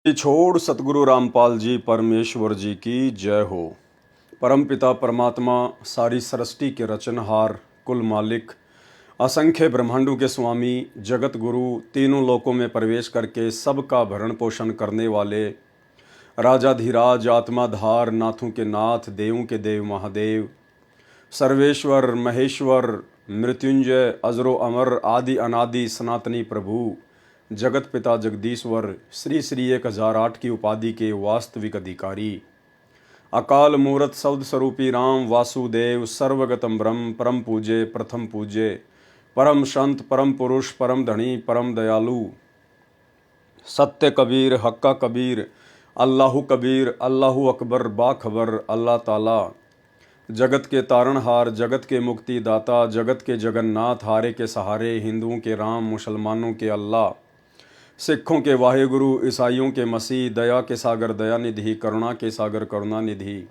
छोड़ सतगुरु रामपाल जी परमेश्वर जी की जय हो। परमपिता परमात्मा सारी सृष्टि के रचनहार, कुल मालिक, असंख्य ब्रह्मांडों के स्वामी, जगत गुरु, तीनों लोकों में प्रवेश करके सबका भरण पोषण करने वाले राजाधिराज, आत्माधार, नाथों के नाथ, देवों के देव महादेव, सर्वेश्वर महेश्वर, मृत्युंजय, अजरो अमर, आदि अनादि सनातनी प्रभु, जगत पिता जगदीश्वर, श्री श्री 1008 की उपाधि के वास्तविक अधिकारी, अकाल मूरत शब्द स्वरूपी राम वासुदेव, सर्वगतम ब्रह्म, परम पूज्य, प्रथम पूज्य, परम संत, परम पुरुष, परम धनी, परम दयालु, सत्य कबीर, हक्का कबीर, अल्लाहु कबीर, अल्लाहु अकबर, बाखबर, अल्लाह ताला, जगत के तारणहार, जगत के मुक्तिदाता, जगत के जगन्नाथ, हारे के सहारे, हिंदुओं के राम, मुसलमानों के अल्लाह, सिखों के वाहेगुरु, ईसाइयों के मसीह, दया के सागर दयानिधि, करुणा के सागर करुणानिधि,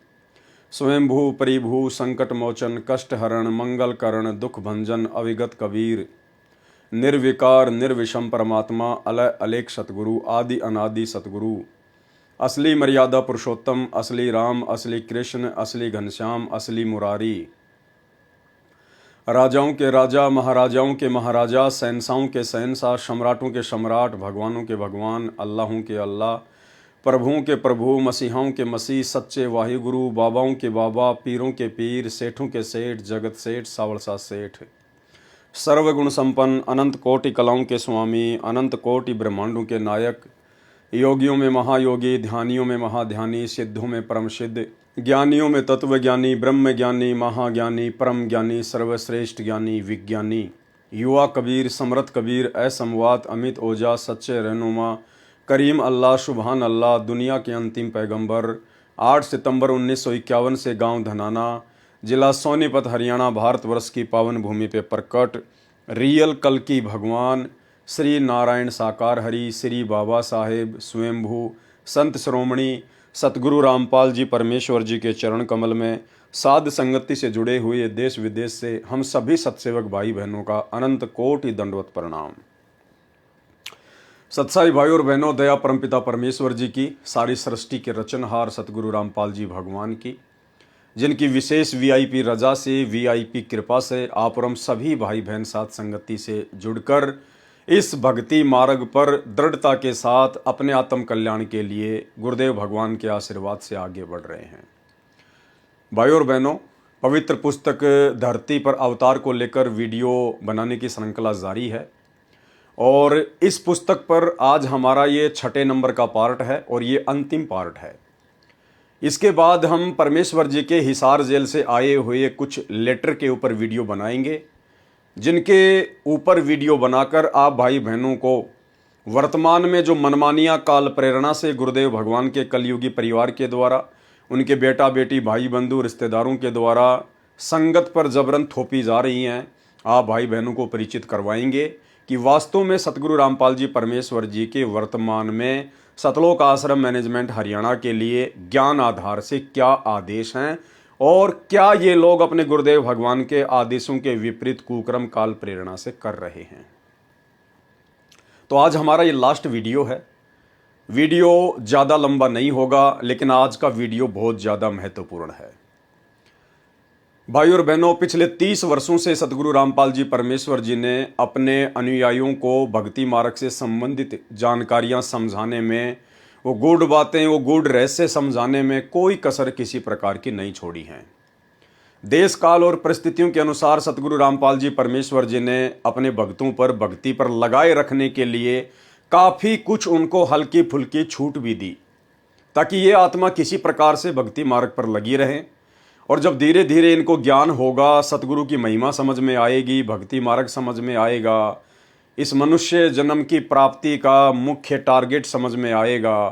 स्वयंभू परिभू, संकट मोचन, कष्ट हरण, मंगल करण, दुख भंजन, अविगत कबीर, निर्विकार निर्विषम परमात्मा, अलय अलेख सतगुरु, आदि अनादि सतगुरु, असली मर्यादा पुरुषोत्तम, असली राम, असली कृष्ण, असली घनश्याम, असली मुरारी, राजाओं के राजा, महाराजाओं के महाराजा, शहंशाहों के शहंशाह, सम्राटों के सम्राट, भगवानों के भगवान, अल्लाहों के अल्लाह, प्रभुओं के प्रभु, मसीहाओं के मसीह, सच्चे वाहिगुरु, बाबाओं के बाबा, पीरों के पीर, सेठों के सेठ, जगत सेठ, सावलसा सेठ, सर्वगुण संपन्न, अनंत कोटि कलाओं के स्वामी, अनंत कोटि ब्रह्मांडों के नायक, योगियों में महायोगी, ध्यानियों में महाध्यानी, सिद्धों में परम सिद्ध, ज्ञानियों में तत्वज्ञानी, ब्रह्म ज्ञानी, महाज्ञानी, परम ज्ञानी, सर्वश्रेष्ठ ज्ञानी, विज्ञानी, युवा कबीर, समरथ कबीर, असमवात, अमित ओजा, सच्चे रहनुमा, करीम अल्लाह, सुबहान अल्लाह, दुनिया के अंतिम पैगंबर, 8 सितंबर 1951 से गांव धनाना, जिला सोनीपत, हरियाणा, भारतवर्ष की पावन भूमि पे प्रकट रियल कल की भगवान श्री नारायण साकार हरि, श्री बाबा साहेब स्वयंभू संत श्रोमणी सतगुरु रामपाल जी परमेश्वर जी के चरण कमल में साध संगति से जुड़े हुए देश विदेश से हम सभी सत्सेवक भाई बहनों का अनंत कोटि दंडवत प्रणाम। सत्साई भाई और बहनों, दया परमपिता परमेश्वर जी की, सारी सृष्टि के रचनहार सतगुरु रामपाल जी भगवान की, जिनकी विशेष वीआईपी रजा से, वीआईपी कृपा से आप और हम सभी भाई बहन साथ संगति से जुड़कर इस भक्ति मार्ग पर दृढ़ता के साथ अपने आत्म कल्याण के लिए गुरुदेव भगवान के आशीर्वाद से आगे बढ़ रहे हैं। भाई और बहनों, पवित्र पुस्तक धरती पर अवतार को लेकर वीडियो बनाने की श्रृंखला जारी है और इस पुस्तक पर आज हमारा ये 6 नंबर का पार्ट है और ये अंतिम पार्ट है। इसके बाद हम परमेश्वर जी के हिसार जेल से आए हुए कुछ लेटर के ऊपर वीडियो बनाएंगे, जिनके ऊपर वीडियो बनाकर आप भाई बहनों को वर्तमान में जो मनमानियाँ काल प्रेरणा से गुरुदेव भगवान के कलयुगी परिवार के द्वारा, उनके बेटा बेटी, भाई बंधु, रिश्तेदारों के द्वारा संगत पर जबरन थोपी जा रही हैं, आप भाई बहनों को परिचित करवाएंगे कि वास्तव में सतगुरु रामपाल जी परमेश्वर जी के वर्तमान में सतलोक आश्रम मैनेजमेंट हरियाणा के लिए ज्ञान आधार से क्या आदेश हैं और क्या ये लोग अपने गुरुदेव भगवान के आदेशों के विपरीत कुक्रम काल प्रेरणा से कर रहे हैं। तो आज हमारा ये लास्ट वीडियो है। वीडियो ज़्यादा लंबा नहीं होगा, लेकिन आज का वीडियो बहुत ज़्यादा महत्वपूर्ण है। भाई और बहनों, पिछले 30 वर्षों से सतगुरु रामपाल जी परमेश्वर जी ने अपने अनुयायियों को भक्ति मार्ग से संबंधित जानकारियां समझाने में, वो गूढ़ बातें, वो गूढ़ रहस्य समझाने में कोई कसर किसी प्रकार की नहीं छोड़ी है। देश काल और परिस्थितियों के अनुसार सतगुरु रामपाल जी परमेश्वर जी ने अपने भक्तों पर भक्ति पर लगाए रखने के लिए काफ़ी कुछ उनको हल्की फुल्की छूट भी दी, ताकि ये आत्मा किसी प्रकार से भक्ति मार्ग पर लगी रहे। और जब धीरे धीरे इनको ज्ञान होगा, सतगुरु की महिमा समझ में आएगी, भक्ति मार्ग समझ में आएगा, इस मनुष्य जन्म की प्राप्ति का मुख्य टारगेट समझ में आएगा,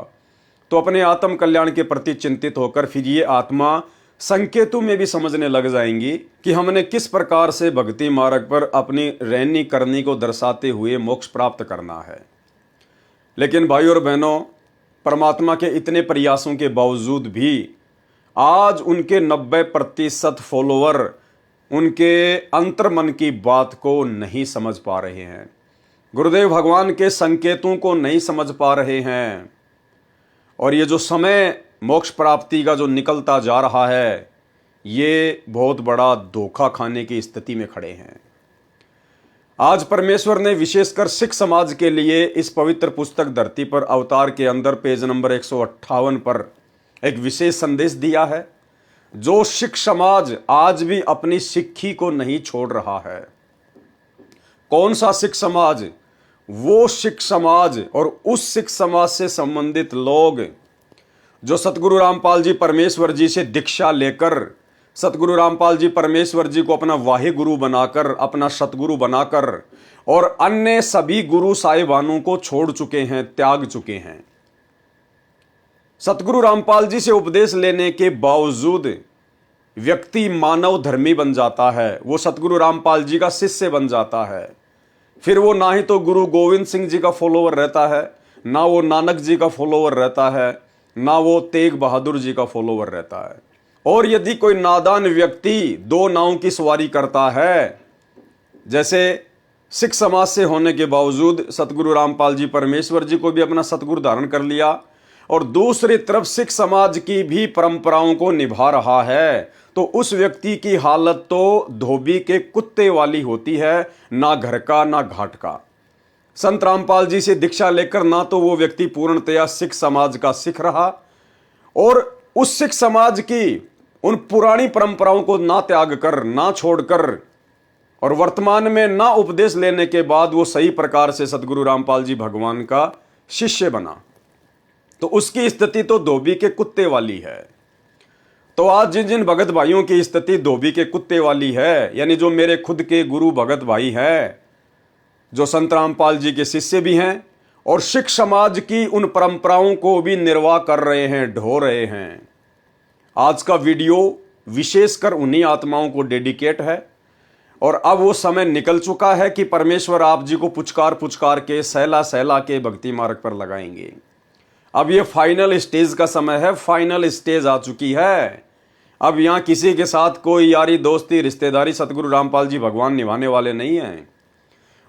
तो अपने आत्म कल्याण के प्रति चिंतित होकर फिर ये आत्मा संकेतों में भी समझने लग जाएंगी कि हमने किस प्रकार से भक्ति मार्ग पर अपनी रहनी करनी को दर्शाते हुए मोक्ष प्राप्त करना है। लेकिन भाई और बहनों, परमात्मा के इतने प्रयासों के बावजूद भी आज उनके 90% फॉलोअर उनके अंतर्मन की बात को नहीं समझ पा रहे हैं, गुरुदेव भगवान के संकेतों को नहीं समझ पा रहे हैं। और ये जो समय मोक्ष प्राप्ति का जो निकलता जा रहा है, ये बहुत बड़ा धोखा खाने की स्थिति में खड़े हैं। आज परमेश्वर ने विशेषकर सिख समाज के लिए इस पवित्र पुस्तक धरती पर अवतार के अंदर पेज नंबर 158 पर एक विशेष संदेश दिया है, जो सिख समाज आज भी अपनी सिक्खी को नहीं छोड़ रहा है। कौन सा सिख समाज? वो सिख समाज और उस सिख समाज से संबंधित लोग जो सतगुरु रामपाल जी परमेश्वर जी से दीक्षा लेकर सतगुरु रामपाल जी परमेश्वर जी को अपना वाहे गुरु बनाकर, अपना सतगुरु बनाकर और अन्य सभी गुरु साहिबानों को छोड़ चुके हैं, त्याग चुके हैं। सतगुरु रामपाल जी से उपदेश लेने के बावजूद व्यक्ति मानव धर्मी बन जाता है, वो सतगुरु रामपाल जी का शिष्य बन जाता है। फिर वो ना ही तो गुरु गोविंद सिंह जी का फॉलोवर रहता है, ना वो नानक जी का फॉलोवर रहता है, ना वो तेग बहादुर जी का फॉलोवर रहता है। और यदि कोई नादान व्यक्ति दो नावों की सवारी करता है, जैसे सिख समाज से होने के बावजूद सतगुरु रामपाल जी परमेश्वर जी को भी अपना सतगुरु धारण कर लिया और दूसरी तरफ सिख समाज की भी परंपराओं को निभा रहा है, तो उस व्यक्ति की हालत तो धोबी के कुत्ते वाली होती है, ना घर का ना घाट का। संत रामपाल जी से दीक्षा लेकर ना तो वो व्यक्ति पूर्णतया सिख समाज का सिख रहा और उस सिख समाज की उन पुरानी परंपराओं को ना त्याग कर, ना छोड़कर और वर्तमान में ना उपदेश लेने के बाद वो सही प्रकार से सतगुरु रामपाल जी भगवान का शिष्य बना, तो उसकी स्थिति तो धोबी के कुत्ते वाली है। तो आज जिन जिन भगत भाइयों की स्थिति धोबी के कुत्ते वाली है, यानी जो मेरे खुद के गुरु भगत भाई हैं, जो संत रामपाल जी के शिष्य भी हैं और सिख समाज की उन परंपराओं को भी निर्वाह कर रहे हैं, ढो रहे हैं, आज का वीडियो विशेषकर उन्हीं आत्माओं को डेडिकेट है। और अब वो समय निकल चुका है कि परमेश्वर आप जी को पुचकार पुचकार के सहला सहला के भक्ति मार्ग पर लगाएंगे। अब ये फाइनल स्टेज का समय है, फाइनल स्टेज आ चुकी है। अब यहाँ किसी के साथ कोई यारी दोस्ती रिश्तेदारी सतगुरु रामपाल जी भगवान निभाने वाले नहीं हैं।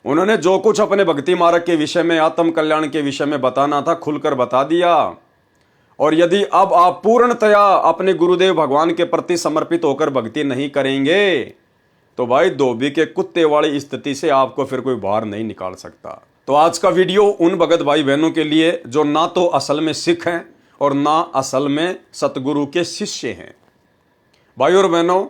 उन्होंने जो कुछ अपने भक्ति मार्ग के विषय में, आत्म कल्याण के विषय में बताना था, खुलकर बता दिया। और यदि अब आप पूर्णतया अपने गुरुदेव भगवान के प्रति समर्पित होकर भक्ति नहीं करेंगे, तो भाई धोबी के कुत्ते वाली स्थिति से आपको फिर कोई बाहर नहीं निकाल सकता। तो आज का वीडियो उन भगत भाई बहनों के लिए जो ना तो असल में सिख हैं और ना असल में सतगुरु के शिष्य हैं। भाई और बहनों,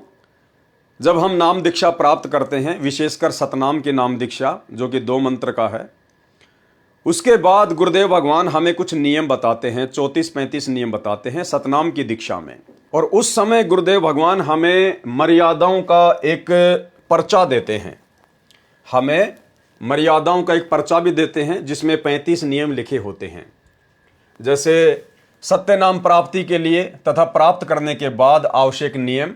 जब हम नाम दीक्षा प्राप्त करते हैं, विशेषकर सतनाम की नाम दीक्षा जो कि 2 मंत्र का है, उसके बाद गुरुदेव भगवान हमें कुछ नियम बताते हैं, 34-35 नियम बताते हैं सतनाम की दीक्षा में। और उस समय गुरुदेव भगवान हमें मर्यादाओं का एक पर्चा देते हैं, हमें मर्यादाओं का एक पर्चा भी देते हैं जिसमें 35 नियम लिखे होते हैं। जैसे सत्य नाम प्राप्ति के लिए तथा प्राप्त करने के बाद आवश्यक नियम,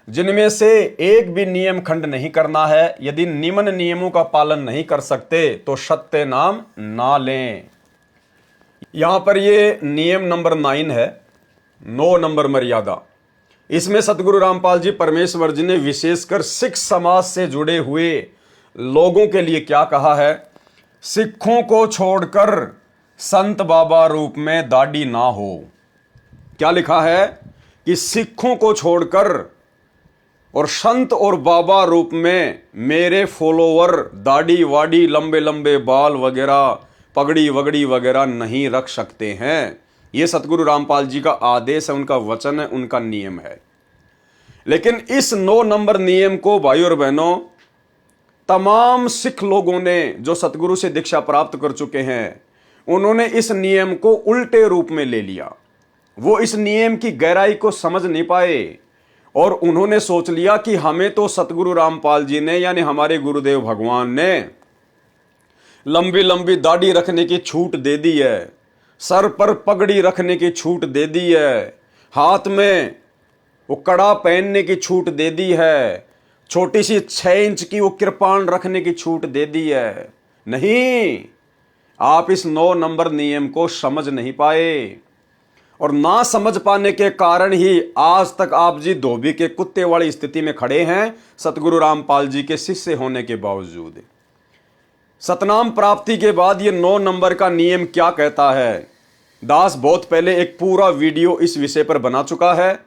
जिनमें से एक भी नियम खंड नहीं करना है। यदि निम्न नियमों का पालन नहीं कर सकते तो सत्य नाम ना लें। यहां पर ये नियम नंबर 9 है, 9 नंबर मर्यादा। इसमें सतगुरु रामपाल जी परमेश्वर जी ने विशेषकर सिख समाज से जुड़े हुए लोगों के लिए क्या कहा है? सिखों को छोड़कर संत बाबा रूप में दाढ़ी ना हो। क्या लिखा है कि सिखों को छोड़कर और संत और बाबा रूप में मेरे फॉलोवर दाढ़ी वाड़ी, लंबे लंबे बाल वगैरह, पगड़ी वगड़ी वगैरह नहीं रख सकते हैं। ये सतगुरु रामपाल जी का आदेश है, उनका वचन है, उनका नियम है। लेकिन इस 9 नंबर नियम को भाई और बहनों तमाम सिख लोगों ने जो सतगुरु से दीक्षा प्राप्त कर चुके हैं, उन्होंने इस नियम को उल्टे रूप में ले लिया। वो इस नियम की गहराई को समझ नहीं पाए और उन्होंने सोच लिया कि हमें तो सतगुरु रामपाल जी ने यानी हमारे गुरुदेव भगवान ने लंबी लंबी दाढ़ी रखने की छूट दे दी है, सर पर पगड़ी रखने की छूट दे दी है, हाथ में वो कड़ा पहनने की छूट दे दी है, छोटी सी 6 इंच की वो कृपाण रखने की छूट दे दी है। नहीं, आप इस 9 नंबर नियम को समझ नहीं पाए और ना समझ पाने के कारण ही आज तक आप जी धोबी के कुत्ते वाली स्थिति में खड़े हैं, सतगुरु रामपाल जी के शिष्य होने के बावजूद। सतनाम प्राप्ति के बाद ये 9 नंबर का नियम क्या कहता है दास बहुत पहले एक पूरा वीडियो इस विषय पर बना चुका है।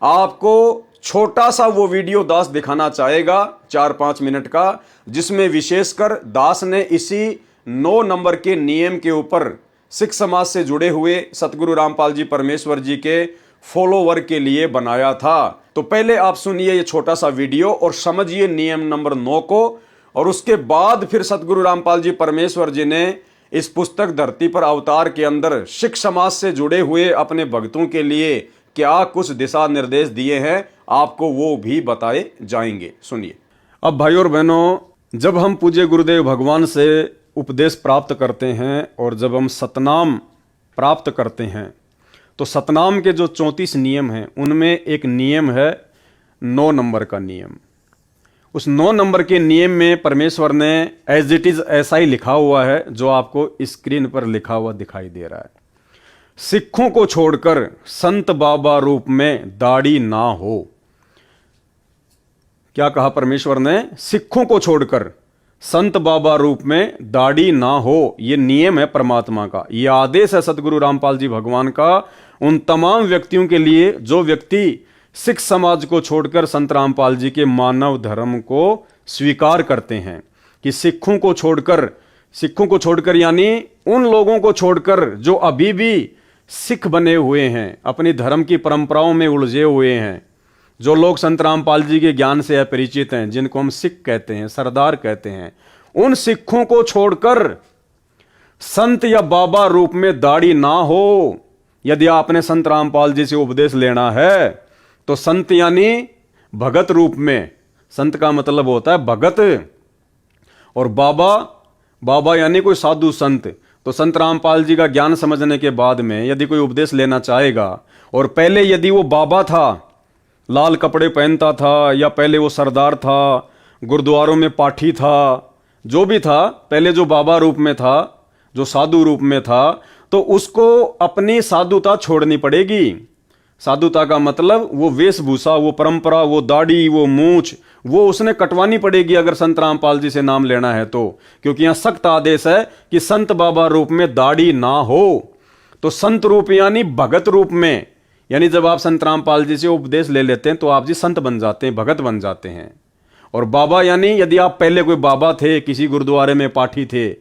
आपको छोटा सा वो वीडियो दास दिखाना चाहेगा 4-5 मिनट का, जिसमें विशेषकर दास ने इसी 9 नंबर के नियम के ऊपर सिख समाज से जुड़े हुए सतगुरु रामपाल जी परमेश्वर जी के फॉलोवर के लिए बनाया था। तो पहले आप सुनिए ये छोटा सा वीडियो और समझिए नियम नंबर 9 को, और उसके बाद फिर सतगुरु रामपाल जी परमेश्वर जी ने इस पुस्तक धरती पर अवतार के अंदर सिख समाज से जुड़े हुए अपने भक्तों के लिए क्या कुछ दिशा निर्देश दिए हैं, आपको वो भी बताए जाएंगे। सुनिए। अब भाइयों और बहनों, जब हम पूज्य गुरुदेव भगवान से उपदेश प्राप्त करते हैं और जब हम सतनाम प्राप्त करते हैं, तो सतनाम के जो 34 नियम हैं उनमें एक नियम है 9 नंबर का नियम। उस 9 नंबर के नियम में परमेश्वर ने एज इट इज ऐसा ही लिखा हुआ है जो आपको स्क्रीन पर लिखा हुआ दिखाई दे रहा है। सिखों को छोड़कर संत बाबा रूप में दाढ़ी ना हो। क्या कहा परमेश्वर ने? सिखों को छोड़कर संत बाबा रूप में दाढ़ी ना हो। यह नियम है परमात्मा का, यह आदेश है सतगुरु रामपाल जी भगवान का उन तमाम व्यक्तियों के लिए जो व्यक्ति सिख समाज को छोड़कर संत रामपाल जी के मानव धर्म को स्वीकार करते हैं। कि सिखों को छोड़कर यानी उन लोगों को छोड़कर जो अभी भी सिख बने हुए हैं, अपनी धर्म की परंपराओं में उलझे हुए हैं, जो लोग संत रामपाल जी के ज्ञान से अपरिचित हैं, जिनको हम सिख कहते हैं, सरदार कहते हैं, उन सिखों को छोड़कर संत या बाबा रूप में दाढ़ी ना हो। यदि आपने संत रामपाल जी से उपदेश लेना है तो संत यानी भगत रूप में, संत का मतलब होता है भगत, और बाबा यानी कोई साधु संत। तो संत रामपाल जी का ज्ञान समझने के बाद में यदि कोई उपदेश लेना चाहेगा और पहले यदि वो बाबा था, लाल कपड़े पहनता था, या पहले वो सरदार था, गुरुद्वारों में पाठी था, जो भी था, पहले जो बाबा रूप में था, जो साधु रूप में था, तो उसको अपनी साधुता छोड़नी पड़ेगी। साधुता का मतलब वो वेशभूषा, वो परंपरा, वो दाढ़ी, वो मूछ, वो उसने कटवानी पड़ेगी अगर संत रामपाल जी से नाम लेना है तो। क्योंकि यहां सख्त आदेश है कि संत बाबा रूप में दाढ़ी ना हो। तो संत रूप यानी भगत रूप में, यानी जब आप संत रामपाल जी से उपदेश ले लेते हैं तो आप जी संत बन जाते हैं, भगत बन जाते हैं। और बाबा यानी यदि आप पहले कोई बाबा थे, किसी गुरुद्वारे में पाठी थे,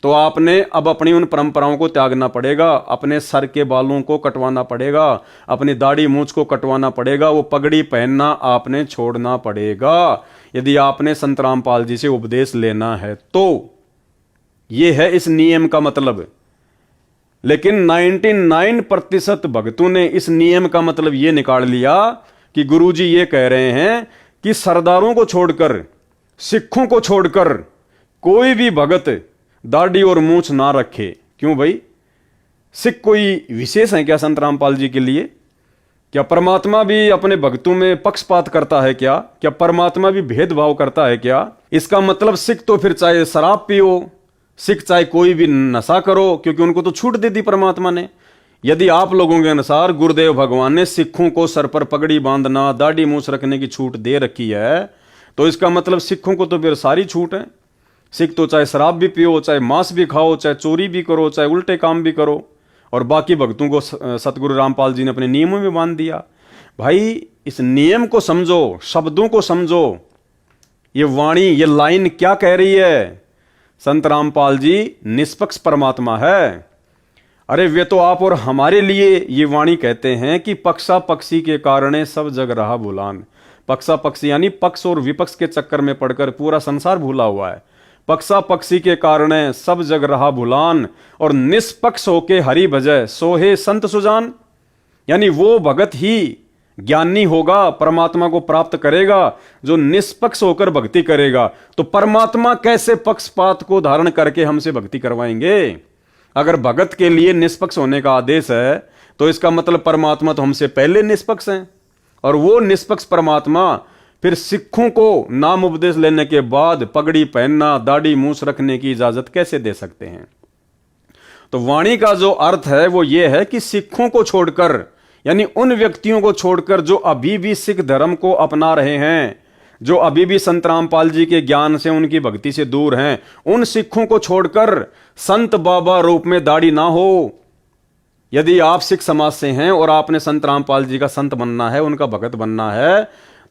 तो आपने अब अपनी उन परंपराओं को त्यागना पड़ेगा, अपने सर के बालों को कटवाना पड़ेगा, अपनी दाढ़ी मूछ को कटवाना पड़ेगा, वो पगड़ी पहनना आपने छोड़ना पड़ेगा यदि आपने संत रामपाल जी से उपदेश लेना है तो। ये है इस नियम का मतलब। लेकिन 99% भक्तों ने इस नियम का मतलब ये निकाल लिया कि गुरुजी ये कह रहे हैं कि सरदारों को छोड़कर, सिखों को छोड़कर कोई भी भगत दाढ़ी और मूछ ना रखे। क्यों भाई? सिख कोई विशेष है क्या संत रामपाल जी के लिए? क्या परमात्मा भी अपने भक्तों में पक्षपात करता है क्या? क्या परमात्मा भी भेदभाव करता है क्या? इसका मतलब सिख तो फिर चाहे शराब पियो, सिख चाहे कोई भी नशा करो, क्योंकि उनको तो छूट दे दी परमात्मा ने। यदि आप लोगों के अनुसार गुरुदेव भगवान ने सिखों को सर पर पगड़ी बांधना, दाढ़ी मूछ रखने की छूट दे रखी है, तो इसका मतलब सिखों को तो फिर सारी छूट है। सिख तो चाहे शराब भी पियो, चाहे मांस भी खाओ, चाहे चोरी भी करो, चाहे उल्टे काम भी करो, और बाकी भक्तों को सतगुरु रामपाल जी ने अपने नियमों में बांध दिया। भाई इस नियम को समझो, शब्दों को समझो, ये वाणी, ये लाइन क्या कह रही है। संत रामपाल जी निष्पक्ष परमात्मा है। अरे वे तो आप और हमारे लिए ये वाणी कहते हैं कि पक्षा पक्षी के कारण सब जग रहा भूलान। पक्षा पक्षी यानी पक्ष और विपक्ष के चक्कर में पड़कर पूरा संसार भूला हुआ है। पक्षा पक्षी के कारण सब जग रहा भूलान, और निष्पक्ष होके हरि भजय सोहे संत सुजान। यानी वो भगत ही ज्ञानी होगा, परमात्मा को प्राप्त करेगा, जो निष्पक्ष होकर भक्ति करेगा। तो परमात्मा कैसे पक्षपात को धारण करके हमसे भक्ति करवाएंगे? अगर भगत के लिए निष्पक्ष होने का आदेश है तो इसका मतलब परमात्मा तो हमसे पहले निष्पक्ष हैं, और वो निष्पक्ष परमात्मा फिर सिखों को नाम उपदेश लेने के बाद पगड़ी पहनना, दाढ़ी मूछ रखने की इजाजत कैसे दे सकते हैं? तो वाणी का जो अर्थ है वो ये है कि सिखों को छोड़कर, यानी उन व्यक्तियों को छोड़कर जो अभी भी सिख धर्म को अपना रहे हैं, जो अभी भी संत रामपाल जी के ज्ञान से, उनकी भक्ति से दूर हैं, उन सिखों को छोड़कर संत बाबा रूप में दाढ़ी ना हो। यदि आप सिख समाज से हैं और आपने संत रामपाल जी का संत बनना है, उनका भगत बनना है,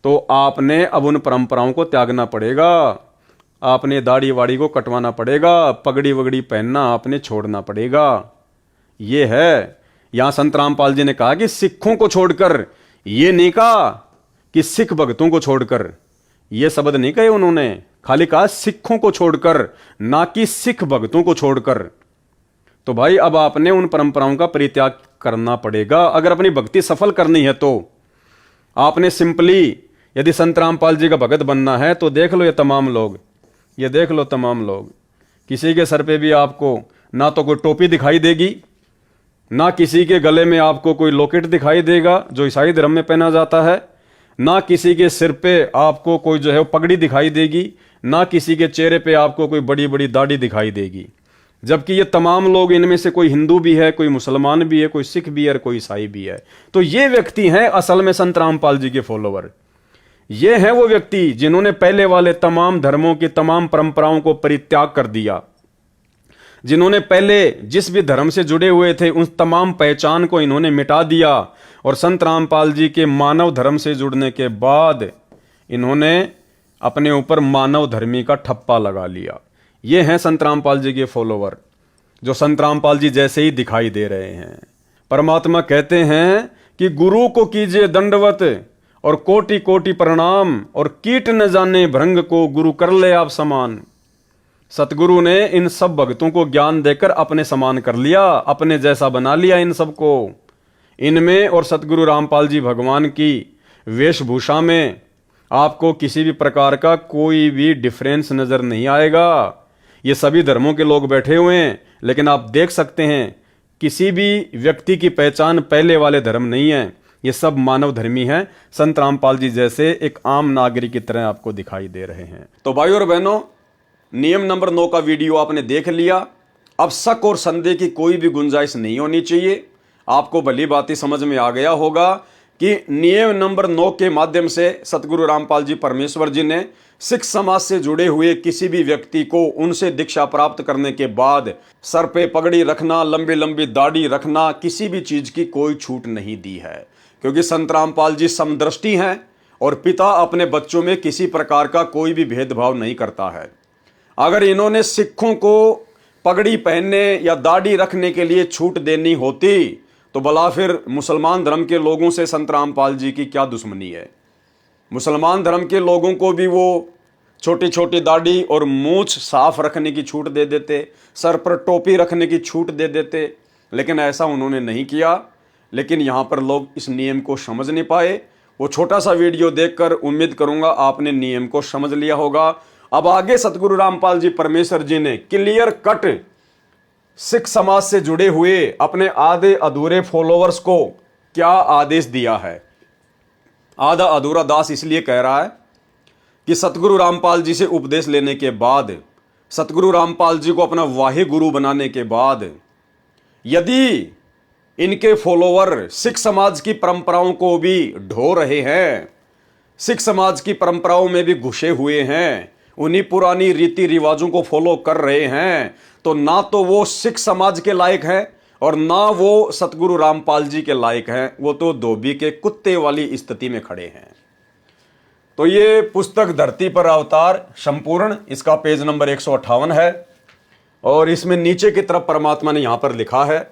तो आपने अब उन परंपराओं को त्यागना पड़ेगा। आपने दाढ़ी वाड़ी को कटवाना पड़ेगा, पगड़ी वगड़ी पहनना आपने छोड़ना पड़ेगा। ये है, यहां संत रामपाल जी ने कहा कि सिखों को छोड़कर, ये नहीं कहा कि सिख भक्तों को छोड़कर, ये शब्द नहीं कहे उन्होंने, खाली कहा सिखों को छोड़कर, ना कि सिख भक्तों को छोड़कर। तो भाई अब आपने उन परंपराओं का परित्याग करना पड़ेगा अगर अपनी भक्ति सफल करनी है। तो आपने सिंपली, यदि संत रामपाल जी का भगत बनना है, तो देख लो ये तमाम लोग, ये देख लो तमाम लोग, किसी के सर पे भी आपको ना तो कोई टोपी दिखाई देगी, ना किसी के गले में आपको कोई लॉकेट दिखाई देगा जो ईसाई धर्म में पहना जाता है, ना किसी के सिर पे आपको कोई जो है वो पगड़ी दिखाई देगी, ना किसी के चेहरे पे आपको कोई बड़ी बड़ी दाढ़ी दिखाई देगी। जबकि ये तमाम लोग, इनमें से कोई हिंदू भी है, कोई मुसलमान भी है, कोई सिख भी है, कोई ईसाई भी है। तो ये व्यक्ति हैं असल में संत रामपाल जी के फॉलोवर। ये हैं वो व्यक्ति जिन्होंने पहले वाले तमाम धर्मों की तमाम परंपराओं को परित्याग कर दिया, जिन्होंने पहले जिस भी धर्म से जुड़े हुए थे उन तमाम पहचान को इन्होंने मिटा दिया, और संत रामपाल जी के मानव धर्म से जुड़ने के बाद इन्होंने अपने ऊपर मानव धर्मी का ठप्पा लगा लिया। ये हैं संत रामपाल जी के फॉलोवर, जो संत रामपाल जी जैसे ही दिखाई दे रहे हैं। परमात्मा कहते हैं कि गुरु को कीजिए दंडवत और कोटि कोटि प्रणाम, और कीट न जाने भृंग को गुरु कर ले आप समान। सतगुरु ने इन सब भक्तों को ज्ञान देकर अपने समान कर लिया, अपने जैसा बना लिया इन सबको। इनमें और सतगुरु रामपाल जी भगवान की वेशभूषा में आपको किसी भी प्रकार का कोई भी डिफरेंस नजर नहीं आएगा। ये सभी धर्मों के लोग बैठे हुए हैं, लेकिन आप देख सकते हैं किसी भी व्यक्ति की पहचान पहले वाले धर्म नहीं है, ये सब मानव धर्मी हैं। संत रामपाल जी जैसे एक आम नागरिक की तरह आपको दिखाई दे रहे हैं। तो भाइयों और बहनों, नियम नंबर 9 का वीडियो आपने देख लिया। अब शक और संदेह की कोई भी गुंजाइश नहीं होनी चाहिए। आपको भली बात समझ में आ गया होगा कि नियम नंबर 9 के माध्यम से सतगुरु रामपाल जी परमेश्वर जी ने सिख समाज से जुड़े हुए किसी भी व्यक्ति को उनसे दीक्षा प्राप्त करने के बाद सर पे पगड़ी रखना, लंबी लंबी दाढ़ी रखना, किसी भी चीज की कोई छूट नहीं दी है, क्योंकि संत रामपाल जी समदृष्टि हैं और पिता अपने बच्चों में किसी प्रकार का कोई भी भेदभाव नहीं करता है। अगर इन्होंने सिखों को पगड़ी पहनने या दाढ़ी रखने के लिए छूट देनी होती तो भला फिर मुसलमान धर्म के लोगों से संत रामपाल जी की क्या दुश्मनी है। मुसलमान धर्म के लोगों को भी वो छोटी छोटी दाढ़ी और मूछ साफ रखने की छूट दे देते, सर पर टोपी रखने की छूट दे देते, लेकिन ऐसा उन्होंने नहीं किया। लेकिन यहाँ पर लोग इस नियम को समझ नहीं पाए। वो छोटा सा वीडियो देखकर उम्मीद करूंगा आपने नियम को समझ लिया होगा। अब आगे सतगुरु रामपाल जी परमेश्वर जी ने क्लियर कट सिख समाज से जुड़े हुए अपने आधे अधूरे फॉलोअर्स को क्या आदेश दिया है। आधा अधूरा दास इसलिए कह रहा है कि सतगुरु रामपाल जी से उपदेश लेने के बाद, सतगुरु रामपाल जी को अपना वाहे गुरु बनाने के बाद, यदि इनके फॉलोअर सिख समाज की परंपराओं को भी ढो रहे हैं, सिख समाज की परंपराओं में भी घुसे हुए हैं, उन्हीं पुरानी रीति रिवाजों को फॉलो कर रहे हैं, तो ना तो वो सिख समाज के लायक है और ना वो सतगुरु रामपाल जी के लायक हैं। वो तो धोबी के कुत्ते वाली स्थिति में खड़े हैं। तो ये पुस्तक धरती पर अवतार संपूर्ण, इसका पेज नंबर 158 है और इसमें नीचे की तरफ परमात्मा ने यहां पर लिखा है,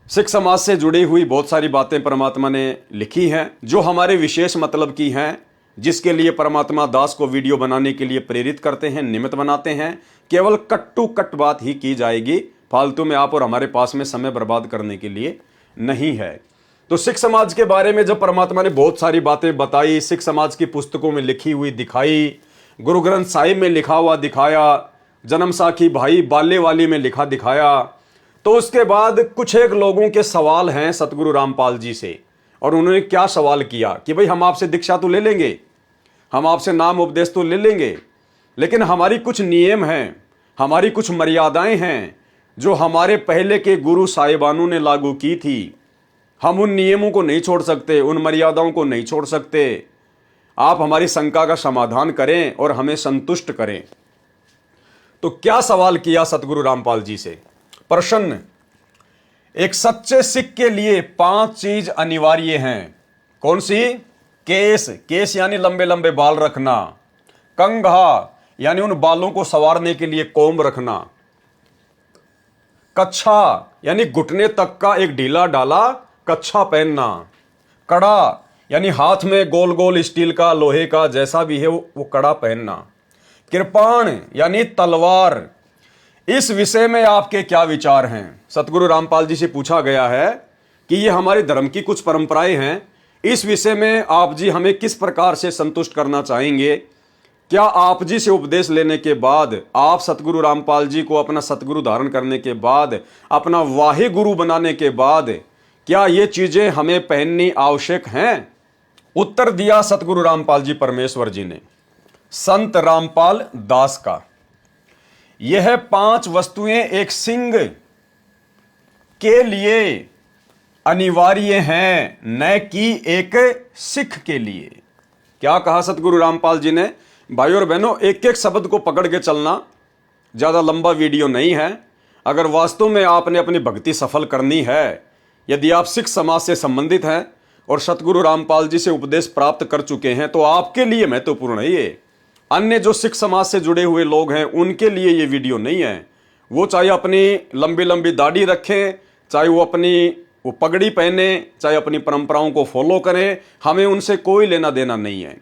सिख समाज से जुड़ी हुई बहुत सारी बातें परमात्मा ने लिखी हैं जो हमारे विशेष मतलब की हैं, जिसके लिए परमात्मा दास को वीडियो बनाने के लिए प्रेरित करते हैं, निमित्त बनाते हैं। केवल कट टू कट बात ही की जाएगी, फालतू में आप और हमारे पास में समय बर्बाद करने के लिए नहीं है। तो सिख समाज के बारे में जब परमात्मा ने बहुत सारी बातें बताई, सिख समाज की पुस्तकों में लिखी हुई दिखाई, गुरु ग्रंथ साहिब में लिखा हुआ दिखाया, जन्म साखी भाई बाले वाली में लिखा दिखाया, तो उसके बाद कुछ एक लोगों के सवाल हैं सतगुरु रामपाल जी से। और उन्होंने क्या सवाल किया कि भाई हम आपसे दीक्षा तो ले लेंगे, हम आपसे नाम उपदेश तो ले लेंगे, लेकिन हमारी कुछ नियम हैं, हमारी कुछ मर्यादाएं हैं जो हमारे पहले के गुरु साहिबानों ने लागू की थी। हम उन नियमों को नहीं छोड़ सकते, उन मर्यादाओं को नहीं छोड़ सकते। आप हमारी शंका का समाधान करें और हमें संतुष्ट करें। तो क्या सवाल किया सतगुरु रामपाल जी से? प्रश्न एक सच्चे सिख के लिए 5 चीज अनिवार्य हैं। कौन सी? केस, केस यानी लंबे लंबे बाल रखना। कंघा यानी उन बालों को संवारने के लिए कोम्ब रखना। कच्छा यानी घुटने तक का एक ढीला ढाला कच्छा पहनना। कड़ा यानी हाथ में गोल गोल स्टील का, लोहे का, जैसा भी है वो कड़ा पहनना। कृपाण यानी तलवार। इस विषय में आपके क्या विचार हैं? सतगुरु रामपाल जी से पूछा गया है कि ये हमारे धर्म की कुछ परंपराएं हैं, इस विषय में आप जी हमें किस प्रकार से संतुष्ट करना चाहेंगे? क्या आप जी से उपदेश लेने के बाद, आप सतगुरु रामपाल जी को अपना सतगुरु धारण करने के बाद, अपना वाहे गुरु बनाने के बाद, क्या ये चीजें हमें पहननी आवश्यक हैं? उत्तर दिया सतगुरु रामपाल जी परमेश्वर जी ने संत रामपाल दास का, यह 5 वस्तुएं एक सिंह के लिए अनिवार्य हैं, न कि एक सिख के लिए। क्या कहा सतगुरु रामपाल जी ने? भाई और बहनों, एक एक शब्द को पकड़ के चलना, ज्यादा लंबा वीडियो नहीं है। अगर वास्तव में आपने अपनी भक्ति सफल करनी है, यदि आप सिख समाज से संबंधित हैं और सतगुरु रामपाल जी से उपदेश प्राप्त कर चुके हैं, तो आपके लिए महत्वपूर्ण है ये। अन्य जो सिख समाज से जुड़े हुए लोग हैं, उनके लिए ये वीडियो नहीं है। वो चाहे अपनी लंबी लंबी दाढ़ी रखें, चाहे वो पगड़ी पहने, चाहे अपनी परंपराओं को फॉलो करें, हमें उनसे कोई लेना देना नहीं है।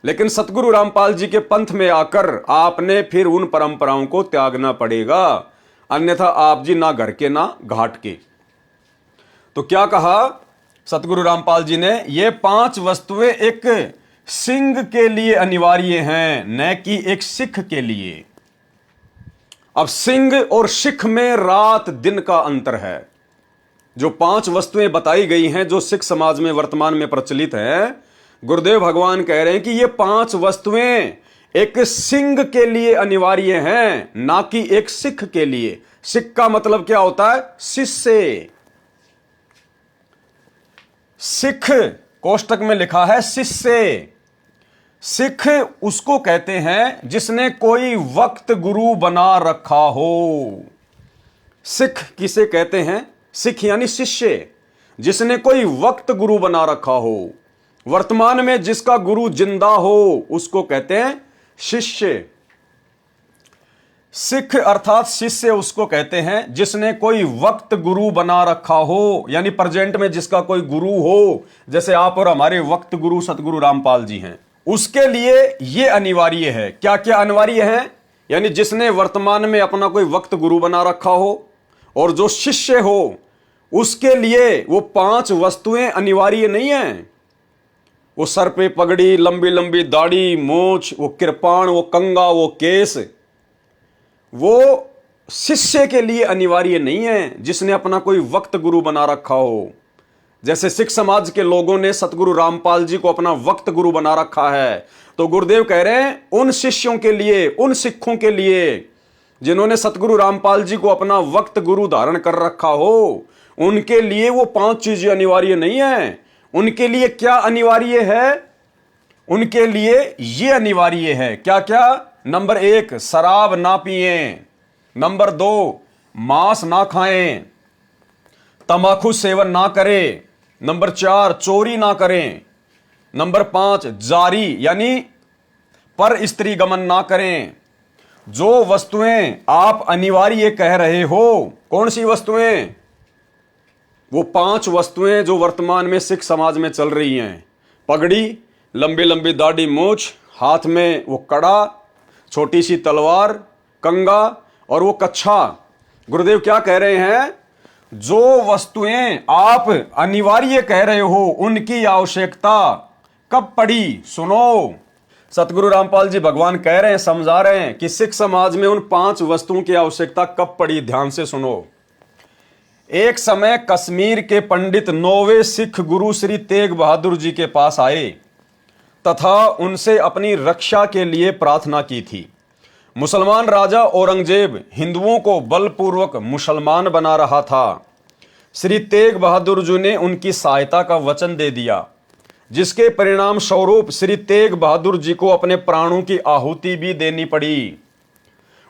लेकिन सतगुरु रामपाल जी के पंथ में आकर आपने फिर उन परंपराओं को त्यागना पड़ेगा, अन्यथा आप जी ना घर के ना घाट के। तो क्या कहा सतगुरु रामपाल जी ने? ये 5 वस्तुएं एक सिंह के लिए अनिवार्य हैं, न कि एक सिख के लिए। अब सिंह और सिख में रात दिन का अंतर है। जो 5 वस्तुएं बताई गई हैं, जो सिख समाज में वर्तमान में प्रचलित है, गुरुदेव भगवान कह रहे हैं कि ये 5 वस्तुएं एक सिंह के लिए अनिवार्य हैं, ना कि एक सिख के लिए। सिख का मतलब क्या होता है? शिष्य। सिख कोष्टक में लिखा है शिष्य। सिख उसको कहते हैं जिसने कोई वक्त गुरु बना रखा हो। सिख किसे कहते हैं? सिख यानी शिष्य, जिसने कोई वक्त गुरु बना रखा हो। वर्तमान में जिसका गुरु जिंदा हो उसको कहते हैं शिष्य। सिख अर्थात शिष्य उसको कहते हैं जिसने कोई वक्त गुरु बना रखा हो, यानी प्रेजेंट में जिसका कोई गुरु हो, जैसे आप और हमारे वक्त गुरु सतगुरु रामपाल जी हैं। उसके लिए यह अनिवार्य है। क्या क्या अनिवार्य है? यानी जिसने वर्तमान में अपना कोई वक्त गुरु बना रखा हो, और जो शिष्य हो उसके लिए वो 5 वस्तुएं अनिवार्य नहीं है। वो सर पे पगड़ी, लंबी लंबी दाढ़ी, मूछ, वो कृपाण, वो कंगा, वो केस, वो शिष्य के लिए अनिवार्य नहीं है, जिसने अपना कोई वक्त गुरु बना रखा हो। जैसे सिख समाज के लोगों ने सतगुरु रामपाल जी को अपना वक्त गुरु बना रखा है, तो गुरुदेव कह रहे हैं उन शिष्यों के लिए, उन सिखों के लिए जिन्होंने सतगुरु रामपाल जी को अपना वक्त गुरु धारण कर रखा हो, उनके लिए वो 5 चीजें अनिवार्य नहीं है। उनके लिए क्या अनिवार्य है? उनके लिए ये अनिवार्य है। क्या क्या? नंबर 1, शराब ना पिए। नंबर 2, मांस ना खाएं, तंबाकू सेवन ना करें। नंबर 4, चोरी ना करें। नंबर 5, जारी यानी पर स्त्री गमन ना करें। जो वस्तुएं आप अनिवार्य कह रहे हो, कौन सी वस्तुएं? वो 5 वस्तुएं जो वर्तमान में सिख समाज में चल रही हैं। पगड़ी, लंबी लंबी दाढ़ी मूछ, हाथ में वो कड़ा, छोटी सी तलवार, कंगा और वो कच्छा। गुरुदेव क्या कह रहे हैं? जो वस्तुएं आप अनिवार्य कह रहे हो, उनकी आवश्यकता कब पड़ी? सुनो, सतगुरु रामपाल जी भगवान कह रहे हैं, समझा रहे हैं कि सिख समाज में उन 5 वस्तुओं की आवश्यकता कब पड़ी। ध्यान से सुनो। एक समय कश्मीर के पंडित 9वें सिख गुरु श्री तेग बहादुर जी के पास आए तथा उनसे अपनी रक्षा के लिए प्रार्थना की थी। मुसलमान राजा औरंगजेब हिंदुओं को बलपूर्वक मुसलमान बना रहा था। श्री तेग बहादुर जी ने उनकी सहायता का वचन दे दिया, जिसके परिणाम स्वरूप श्री तेग बहादुर जी को अपने प्राणों की आहुति भी देनी पड़ी।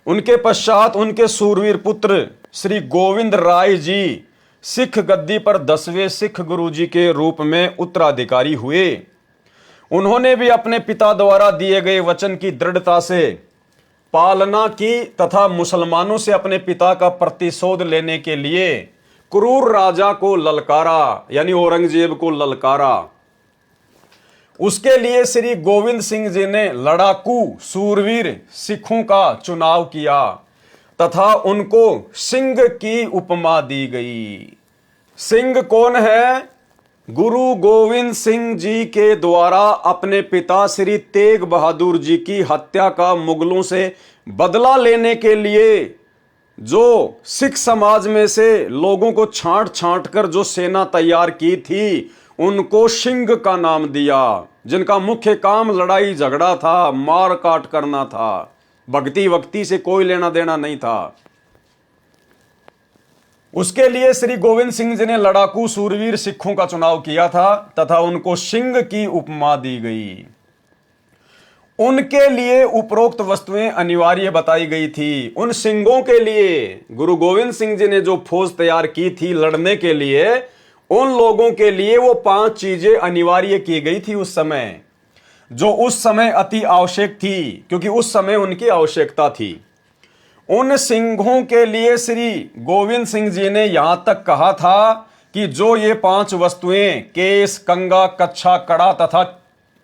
उनके पश्चात उनके सूरवीर पुत्र श्री गोविंद राय जी सिख गद्दी पर 10वें सिख गुरुजी के रूप में उत्तराधिकारी हुए। उन्होंने भी अपने पिता द्वारा दिए गए वचन की दृढ़ता से पालना की तथा मुसलमानों से अपने पिता का प्रतिशोध लेने के लिए क्रूर राजा को ललकारा, यानी औरंगजेब को ललकारा। उसके लिए श्री गोविंद सिंह जी ने लड़ाकू सूरवीर सिखों का चुनाव किया तथा उनको सिंह की उपमा दी गई। सिंह कौन है? गुरु गोविंद सिंह जी के द्वारा अपने पिता श्री तेग बहादुर जी की हत्या का मुगलों से बदला लेने के लिए जो सिख समाज में से लोगों को छांट छांट कर जो सेना तैयार की थी, उनको सिंह का नाम दिया, जिनका मुख्य काम लड़ाई झगड़ा था, मार काट करना था, भक्ति वक्ति से कोई लेना देना नहीं था। उसके लिए श्री गोविंद सिंह जी ने लड़ाकू सूरवीर सिखों का चुनाव किया था तथा उनको सिंह की उपमा दी गई। उनके लिए उपरोक्त वस्तुएं अनिवार्य बताई गई थी। उन सिंहों के लिए गुरु गोविंद सिंह जी ने जो फौज तैयार की थी लड़ने के लिए, उन लोगों के लिए वो 5 चीजें अनिवार्य की गई थी उस समय, जो उस समय अति आवश्यक थी, क्योंकि उस समय उनकी आवश्यकता थी। उन सिंहों के लिए श्री गोविंद सिंह जी ने यहां तक कहा था कि जो ये 5 वस्तुएं केस, कंगा, कच्छा, कड़ा तथा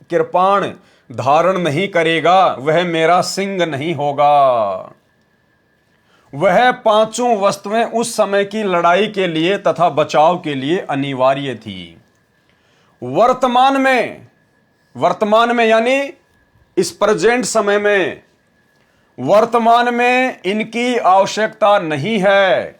कृपाण धारण नहीं करेगा वह मेरा सिंह नहीं होगा। वह 5 वस्तुएं उस समय की लड़ाई के लिए तथा बचाव के लिए अनिवार्य थी। वर्तमान में यानी इस प्रेजेंट समय में, वर्तमान में इनकी आवश्यकता नहीं है।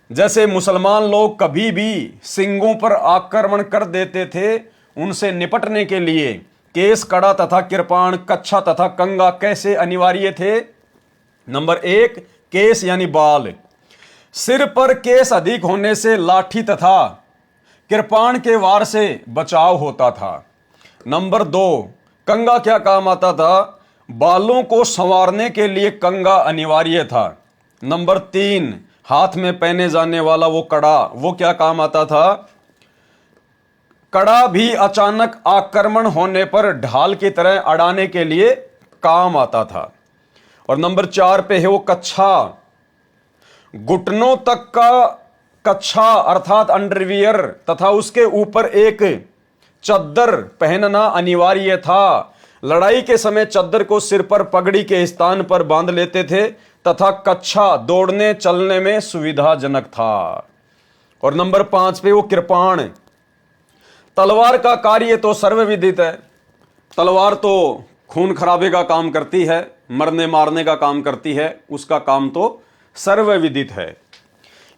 जैसे मुसलमान लोग कभी भी सिंहों पर आक्रमण कर देते थे, उनसे निपटने के लिए केस, कड़ा तथा कृपाण, कच्छा तथा कंगा कैसे अनिवार्य थे? नंबर 1, केस यानी बाल। सिर पर केस अधिक होने से लाठी तथा कृपाण के वार से बचाव होता था। नंबर 2, कंगा क्या काम आता था? बालों को संवारने के लिए कंगा अनिवार्य था। नंबर 3, हाथ में पहने जाने वाला वो कड़ा, वो क्या काम आता था? कड़ा भी अचानक आक्रमण होने पर ढाल की तरह अड़ाने के लिए काम आता था। और नंबर 4 पे है वो कच्छा। घुटनों तक का कच्छा अर्थात अंडरवियर तथा उसके ऊपर एक चद्दर पहनना अनिवार्य था। लड़ाई के समय चद्दर को सिर पर पगड़ी के स्थान पर बांध लेते थे तथा कच्छा दौड़ने चलने में सुविधाजनक था। और नंबर 5 पे वो कृपाण। तलवार का कार्य तो सर्वविदित है। तलवार तो खून खराबे का काम करती है, मरने मारने का काम करती है, उसका काम तो सर्वविदित है।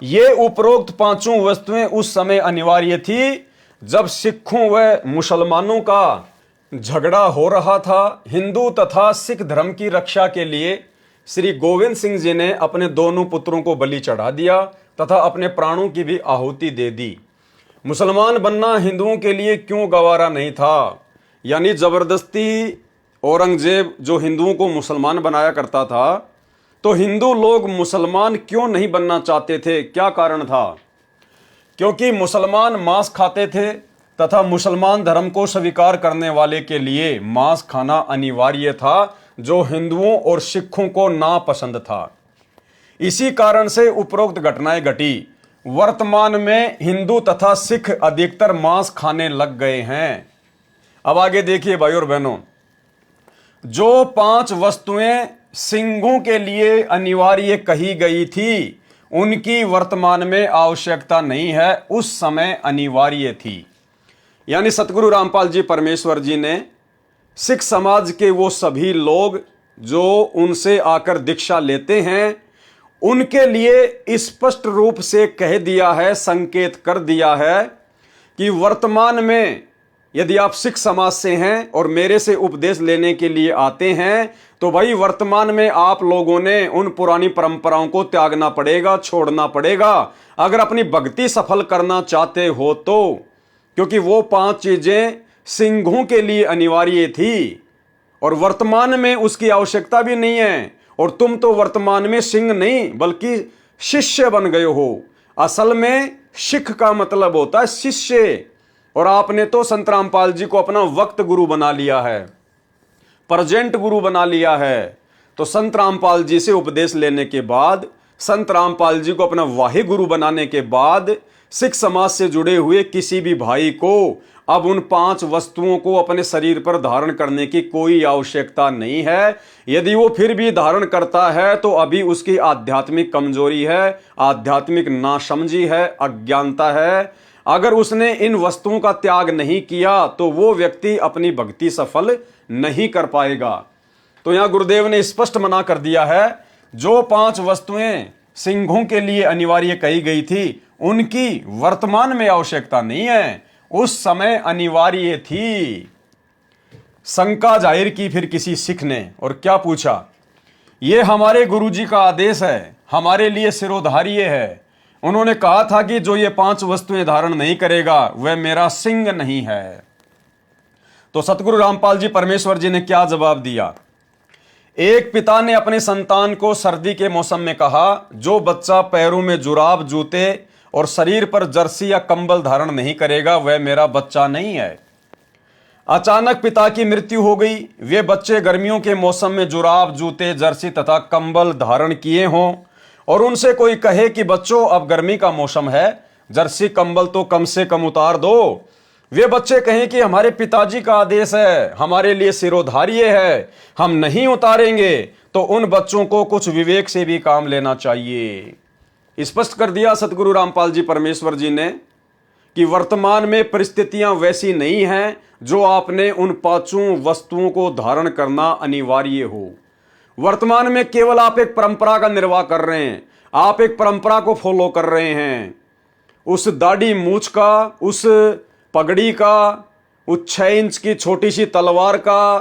ये उपरोक्त 5 वस्तुएं उस समय अनिवार्य थी जब सिखों व मुसलमानों का झगड़ा हो रहा था। हिंदू तथा सिख धर्म की रक्षा के लिए श्री गोविंद सिंह जी ने अपने दोनों पुत्रों को बलि चढ़ा दिया तथा अपने प्राणों की भी आहुति दे दी। मुसलमान बनना हिंदुओं के लिए क्यों गवारा नहीं था? यानी जबरदस्ती औरंगजेब जो हिंदुओं को मुसलमान बनाया करता था, तो हिंदू लोग मुसलमान क्यों नहीं बनना चाहते थे? क्या कारण था? क्योंकि मुसलमान मांस खाते थे तथा मुसलमान धर्म को स्वीकार करने वाले के लिए मांस खाना अनिवार्य था, जो हिंदुओं और सिखों को नापसंद था। इसी कारण से उपरोक्त घटनाएं घटी। वर्तमान में हिंदू तथा सिख अधिकतर मांस खाने लग गए हैं। अब आगे देखिए भाई और बहनों, जो 5 वस्तुएं सिंहों के लिए अनिवार्य कही गई थी, उनकी वर्तमान में आवश्यकता नहीं है, उस समय अनिवार्य थी। यानी सतगुरु रामपाल जी परमेश्वर जी ने सिख समाज के वो सभी लोग जो उनसे आकर दीक्षा लेते हैं, उनके लिए स्पष्ट रूप से कह दिया है, संकेत कर दिया है कि वर्तमान में यदि आप सिख समाज से हैं और मेरे से उपदेश लेने के लिए आते हैं, तो भाई वर्तमान में आप लोगों ने उन पुरानी परंपराओं को त्यागना पड़ेगा, छोड़ना पड़ेगा, अगर अपनी भक्ति सफल करना चाहते हो तो। क्योंकि वो 5 चीजें सिंहों के लिए अनिवार्य थी और वर्तमान में उसकी आवश्यकता भी नहीं है। और तुम तो वर्तमान में सिंह नहीं बल्कि शिष्य बन गए हो। असल में सिख का मतलब होता है शिष्य। और आपने तो संत रामपाल जी को अपना वक्त गुरु बना लिया है, प्रेजेंट गुरु बना लिया है। तो संत रामपाल जी से उपदेश लेने के बाद, संत रामपाल जी को अपना वाहि गुरु बनाने के बाद, सिख समाज से जुड़े हुए किसी भी भाई को अब उन 5 वस्तुओं को अपने शरीर पर धारण करने की कोई आवश्यकता नहीं है। यदि वो फिर भी धारण करता है तो अभी उसकी आध्यात्मिक कमजोरी है, आध्यात्मिक नासमझी है, अज्ञानता है। अगर उसने इन वस्तुओं का त्याग नहीं किया तो वो व्यक्ति अपनी भक्ति सफल नहीं कर पाएगा। तो यहां गुरुदेव ने स्पष्ट मना कर दिया है, जो 5 वस्तुएं सिंहों के लिए अनिवार्य कही गई थी उनकी वर्तमान में आवश्यकता नहीं है, उस समय अनिवार्य थी। शंका जाहिर की फिर किसी सिख ने और क्या पूछा, ये हमारे गुरुजी का आदेश है, हमारे लिए सिरोधार्य है। उन्होंने कहा था कि जो ये 5 वस्तुएं धारण नहीं करेगा वह मेरा सिंह नहीं है। तो सतगुरु रामपाल जी परमेश्वर जी ने क्या जवाब दिया। एक पिता ने अपने संतान को सर्दी के मौसम में कहा, जो बच्चा पैरों में जुराब, जूते और शरीर पर जर्सी या कंबल धारण नहीं करेगा वह मेरा बच्चा नहीं है। अचानक पिता की मृत्यु हो गई। वे बच्चे गर्मियों के मौसम में जुराब, जूते, जर्सी तथा कंबल धारण किए हों और उनसे कोई कहे कि बच्चों अब गर्मी का मौसम है, जर्सी कंबल तो कम से कम उतार दो। वे बच्चे कहें कि हमारे पिताजी का आदेश है, हमारे लिए सिरोधार्य है, हम नहीं उतारेंगे। तो उन बच्चों को कुछ विवेक से भी काम लेना चाहिए। स्पष्ट कर दिया सतगुरु रामपाल जी परमेश्वर जी ने कि वर्तमान में परिस्थितियां वैसी नहीं हैं जो आपने उन 5 वस्तुओं को धारण करना अनिवार्य हो। वर्तमान में केवल आप एक परंपरा का निर्वाह कर रहे हैं, आप एक परंपरा को फॉलो कर रहे हैं। उस दाढ़ी मूछ का, उस पगड़ी का, उस 6 इंच की छोटी सी तलवार का,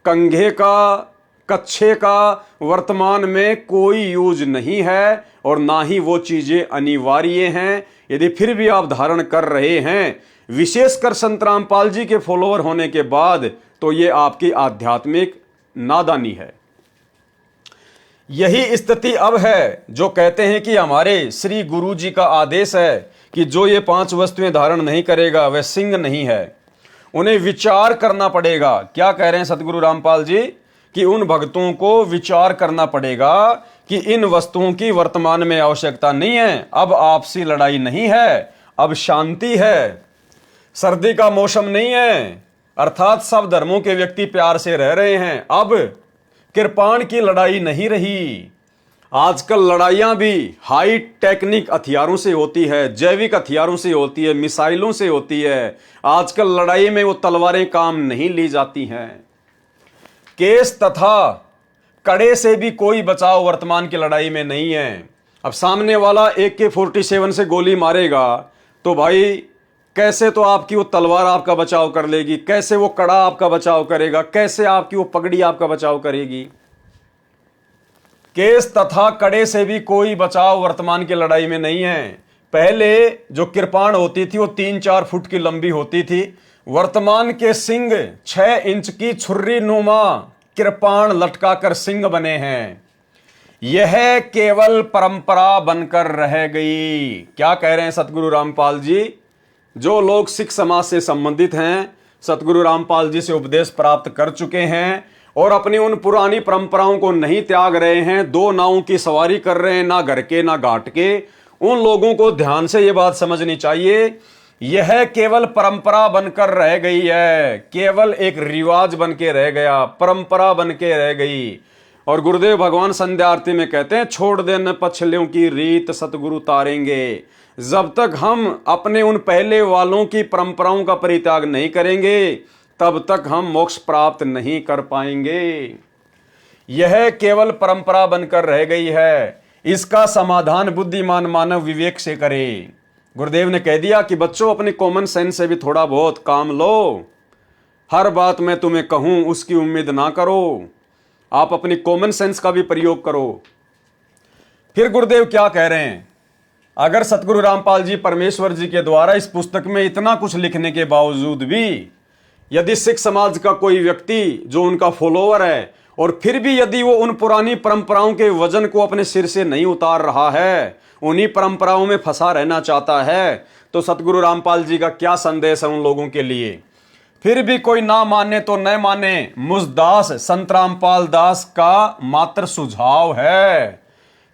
कंघे का, कच्छे का वर्तमान में कोई यूज नहीं है और ना ही वो चीजें अनिवार्य हैं। यदि फिर भी आप धारण कर रहे हैं, विशेषकर संत रामपाल जी के फॉलोअर होने के बाद, तो ये आपकी आध्यात्मिक नादानी है। यही स्थिति अब है जो कहते हैं कि हमारे श्री गुरु जी का आदेश है कि जो ये 5 वस्तुएं धारण नहीं करेगा वह सिंह नहीं है। उन्हें विचार करना पड़ेगा। क्या कह रहे हैं सतगुरु रामपाल जी कि उन भक्तों को विचार करना पड़ेगा कि इन वस्तुओं की वर्तमान में आवश्यकता नहीं है। अब आपसी लड़ाई नहीं है, अब शांति है, सर्दी का मौसम नहीं है, अर्थात सब धर्मों के व्यक्ति प्यार से रह रहे हैं। अब कृपाण की लड़ाई नहीं रही। आजकल लड़ाइयां भी हाई टेक्निक हथियारों से होती है, जैविक हथियारों से होती है, मिसाइलों से होती है। आजकल लड़ाई में वो तलवारें काम नहीं ली जाती हैं। केस तथा कड़े से भी कोई बचाव वर्तमान की लड़ाई में नहीं है। अब सामने वाला AK-47 से गोली मारेगा तो भाई कैसे तो आपकी वो तलवार आपका बचाव कर लेगी, कैसे वो कड़ा आपका बचाव करेगा, कैसे आपकी वो पगड़ी आपका बचाव करेगी। केस तथा कड़े से भी कोई बचाव वर्तमान की लड़ाई में नहीं है। पहले जो कृपाण होती थी वो 3-4 फुट की लंबी होती थी। वर्तमान के सिंह 6 इंच की छुर्री नुमा कृपाण लटकाकर सिंह बने हैं। यह केवल परंपरा बनकर रह गई। क्या कह रहे हैं सतगुरु रामपाल जी। जो लोग सिख समाज से संबंधित हैं, सतगुरु रामपाल जी से उपदेश प्राप्त कर चुके हैं और अपनी उन पुरानी परंपराओं को नहीं त्याग रहे हैं, 2 नावों की सवारी कर रहे हैं, ना घर के ना घाट के, उन लोगों को ध्यान से यह बात समझनी चाहिए, यह केवल परंपरा बनकर रह गई है, केवल एक रिवाज बन के रह गया, परंपरा बन के रह गई। और गुरुदेव भगवान संध्या आरती में कहते हैं, छोड़ देने पछलियों की रीत सतगुरु तारेंगे। जब तक हम अपने उन पहले वालों की परंपराओं का परित्याग नहीं करेंगे तब तक हम मोक्ष प्राप्त नहीं कर पाएंगे। यह केवल परंपरा बनकर रह गई है। इसका समाधान बुद्धिमान मानव विवेक से करे। गुरुदेव ने कह दिया कि बच्चों अपनी कॉमन सेंस से भी थोड़ा बहुत काम लो। हर बात मैं तुम्हें कहूं उसकी उम्मीद ना करो, आप अपनी कॉमन सेंस का भी प्रयोग करो। फिर गुरुदेव क्या कह रहे हैं, अगर सतगुरु रामपाल जी परमेश्वर जी के द्वारा इस पुस्तक में इतना कुछ लिखने के बावजूद भी यदि सिख समाज का कोई व्यक्ति जो उनका फॉलोअर है और फिर भी यदि वो उन पुरानी परंपराओं के वजन को अपने सिर से नहीं उतार रहा है, उन्हीं परंपराओं में फंसा रहना चाहता है, तो सतगुरु रामपाल जी का क्या संदेश है उन लोगों के लिए। फिर भी कोई ना माने तो न माने, मुझ दास संत रामपाल दास का मात्र सुझाव है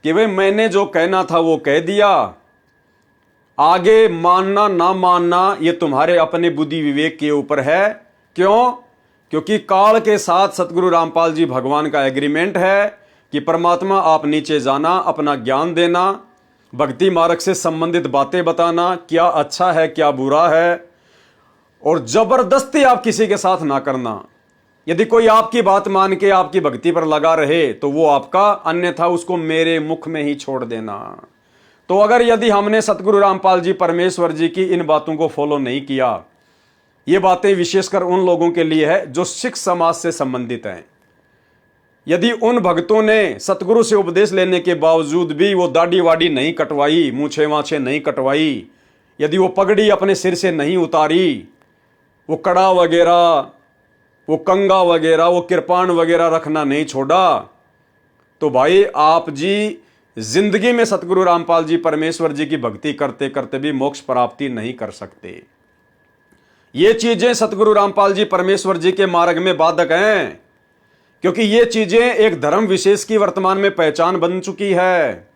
कि भाई मैंने जो कहना था वो कह दिया, आगे मानना ना मानना ये तुम्हारे अपने बुद्धि विवेक के ऊपर है। क्यों? क्योंकि काल के साथ सतगुरु रामपाल जी भगवान का एग्रीमेंट है कि परमात्मा आप नीचे जाना, अपना ज्ञान देना, भक्ति मार्ग से संबंधित बातें बताना, क्या अच्छा है क्या बुरा है, और जबरदस्ती आप किसी के साथ ना करना। यदि कोई आपकी बात मान के आपकी भक्ति पर लगा रहे तो वो आपका, अन्यथा उसको मेरे मुख में ही छोड़ देना। तो अगर यदि हमने सतगुरु रामपाल जी परमेश्वर जी की इन बातों को फॉलो नहीं किया, ये बातें विशेषकर उन लोगों के लिए है जो सिख समाज से संबंधित हैं। यदि उन भक्तों ने सतगुरु से उपदेश लेने के बावजूद भी वो दाढ़ी वाड़ी नहीं कटवाई, मूछे माछे नहीं कटवाई, यदि वो पगड़ी अपने सिर से नहीं उतारी, वो कड़ा वगैरह, वो कंगा वगैरह, वो कृपाण वगैरह रखना नहीं छोड़ा, तो भाई आप जी जिंदगी में सतगुरु रामपाल जी परमेश्वर जी की भक्ति करते करते भी मोक्ष प्राप्ति नहीं कर सकते। ये चीजें सतगुरु रामपाल जी परमेश्वर जी के मार्ग में बाधक हैं, क्योंकि ये चीजें एक धर्म विशेष की वर्तमान में पहचान बन चुकी है।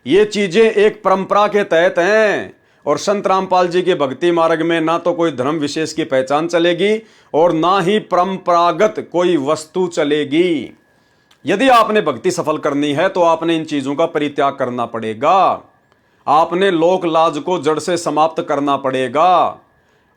ये चीजें एक परंपरा के तहत हैं, और संत रामपाल जी के भक्ति मार्ग में ना तो कोई धर्म विशेष की पहचान चलेगी और ना ही परंपरागत कोई वस्तु चलेगी। यदि आपने भक्ति सफल करनी है तो आपने इन चीजों का परित्याग करना पड़ेगा। आपने लोक लाज को जड़ से समाप्त करना पड़ेगा।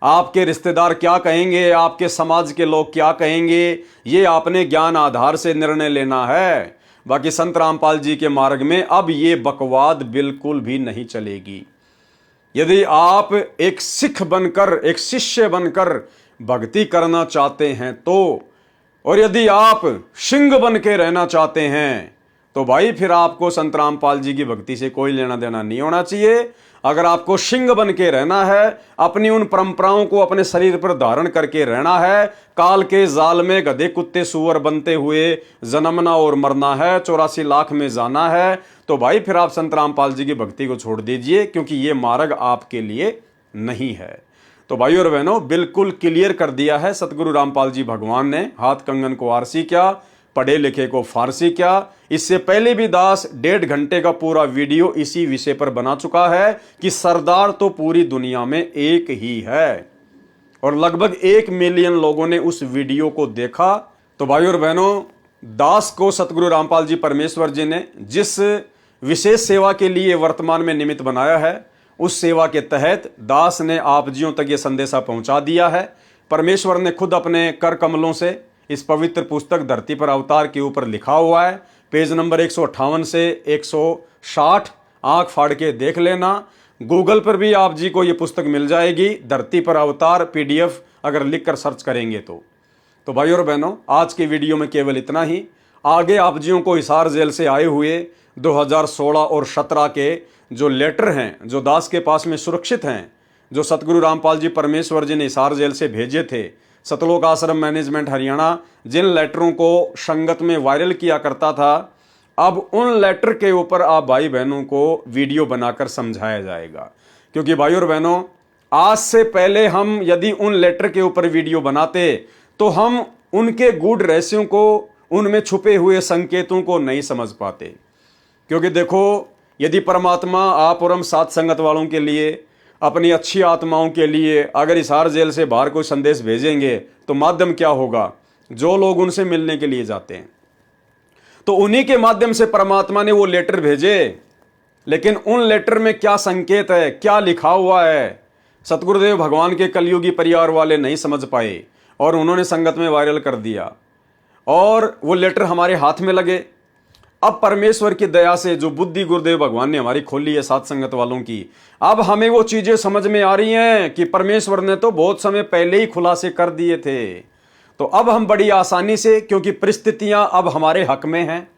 आपके रिश्तेदार क्या कहेंगे, आपके समाज के लोग क्या कहेंगे, ये आपने ज्ञान आधार से निर्णय लेना है। बाकी संत रामपाल जी के मार्ग में अब ये बकवाद बिल्कुल भी नहीं चलेगी। यदि आप एक सिख बनकर, एक शिष्य बनकर भक्ति करना चाहते हैं तो, और यदि आप सिंह बन के रहना चाहते हैं तो भाई फिर आपको संत रामपाल जी की भक्ति से कोई लेना देना नहीं होना चाहिए। अगर आपको सिंह बन के रहना है, अपनी उन परंपराओं को अपने शरीर पर धारण करके रहना है, काल के जाल में गधे कुत्ते सुअर बनते हुए जन्मना और मरना है, 84 लाख में जाना है, तो भाई फिर आप संत रामपाल जी की भक्ति को छोड़ दीजिए, क्योंकि ये मार्ग आपके लिए नहीं है। तो भाई और बहनों, बिल्कुल क्लियर कर दिया है सतगुरु रामपाल जी भगवान ने। हाथ कंगन को आरसी क्या, पढ़े लिखे को फारसी क्या। इससे पहले भी दास 1.5 घंटे का पूरा वीडियो इसी विषय पर बना चुका है कि सरदार तो पूरी दुनिया में एक ही है, और लगभग 1 मिलियन लोगों ने उस वीडियो को देखा। तो भाई और बहनों, दास को सतगुरु रामपाल जी परमेश्वर जी ने जिस विशेष सेवा के लिए वर्तमान में निमित्त बनाया है, उस सेवा के तहत दास ने आप जियों तक ये संदेशा पहुंचा दिया है। परमेश्वर ने खुद अपने कर कमलों से इस पवित्र पुस्तक धरती पर अवतार के ऊपर लिखा हुआ है। पेज नंबर 158 से 160 आंख फाड़ के देख लेना। गूगल पर भी आप जी को ये पुस्तक मिल जाएगी, धरती पर अवतार PDF अगर लिखकर सर्च करेंगे तो भाई और बहनों, आज की वीडियो में केवल इतना ही। आगे आप जियों को हिसार जेल से आए हुए 2016 और 17 के जो लेटर हैं, जो दास के पास में सुरक्षित हैं, जो सतगुरु रामपाल जी परमेश्वर जी ने हिसार जेल से भेजे थे, सतलोक आश्रम मैनेजमेंट हरियाणा जिन लेटरों को संगत में वायरल किया करता था, अब उन लेटर के ऊपर आप भाई बहनों को वीडियो बनाकर समझाया जाएगा। क्योंकि भाई और बहनों, आज से पहले हम यदि उन लेटर के ऊपर वीडियो बनाते तो हम उनके गूढ़ रहस्यों को, उनमें छुपे हुए संकेतों को नहीं समझ पाते। क्योंकि देखो, यदि परमात्मा आप और हम साथ संगत वालों के लिए, अपनी अच्छी आत्माओं के लिए अगर हिसार जेल से बाहर कोई संदेश भेजेंगे तो माध्यम क्या होगा? जो लोग उनसे मिलने के लिए जाते हैं, तो उन्हीं के माध्यम से परमात्मा ने वो लेटर भेजे। लेकिन उन लेटर में क्या संकेत है, क्या लिखा हुआ है, सतगुरुदेव भगवान के कलयुगी परिवार वाले नहीं समझ पाए और उन्होंने संगत में वायरल कर दिया, और वो लेटर हमारे हाथ में लगे। अब परमेश्वर की दया से जो बुद्धि गुरुदेव भगवान ने हमारी खोली है साथ संगत वालों की, अब हमें वो चीजें समझ में आ रही हैं कि परमेश्वर ने तो बहुत समय पहले ही खुलासे कर दिए थे। तो अब हम बड़ी आसानी से, क्योंकि परिस्थितियां अब हमारे हक में हैं,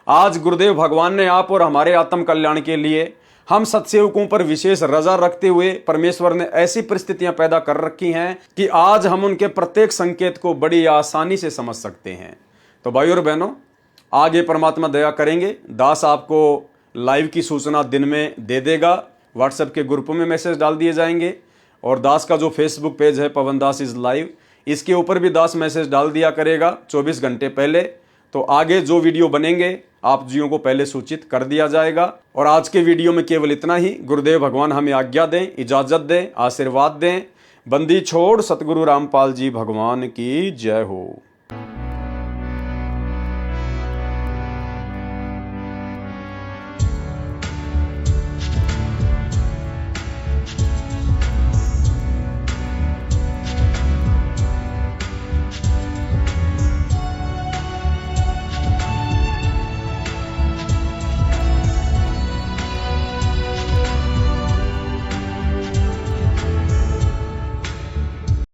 आज गुरुदेव भगवान ने आप और हमारे आत्म कल्याण के लिए हम सत्सेवकों पर विशेष रजा रखते हुए परमेश्वर ने ऐसी परिस्थितियां पैदा कर रखी हैं कि आज हम उनके प्रत्येक संकेत को बड़ी आसानी से समझ सकते हैं। तो भाई और बहनों, आगे परमात्मा दया करेंगे, दास आपको लाइव की सूचना दिन में दे देगा। व्हाट्सएप के ग्रुप में मैसेज डाल दिए जाएंगे और दास का जो फेसबुक पेज है पवन दास इज लाइव, इसके ऊपर भी दास मैसेज डाल दिया करेगा 24 घंटे पहले। तो आगे जो वीडियो बनेंगे आप जियों को पहले सूचित कर दिया जाएगा। और आज के वीडियो में केवल इतना ही। गुरुदेव भगवान हमें आज्ञा दें, इजाजत दें, आशीर्वाद दें। बंदी छोड़ सतगुरु रामपाल जी भगवान की जय हो।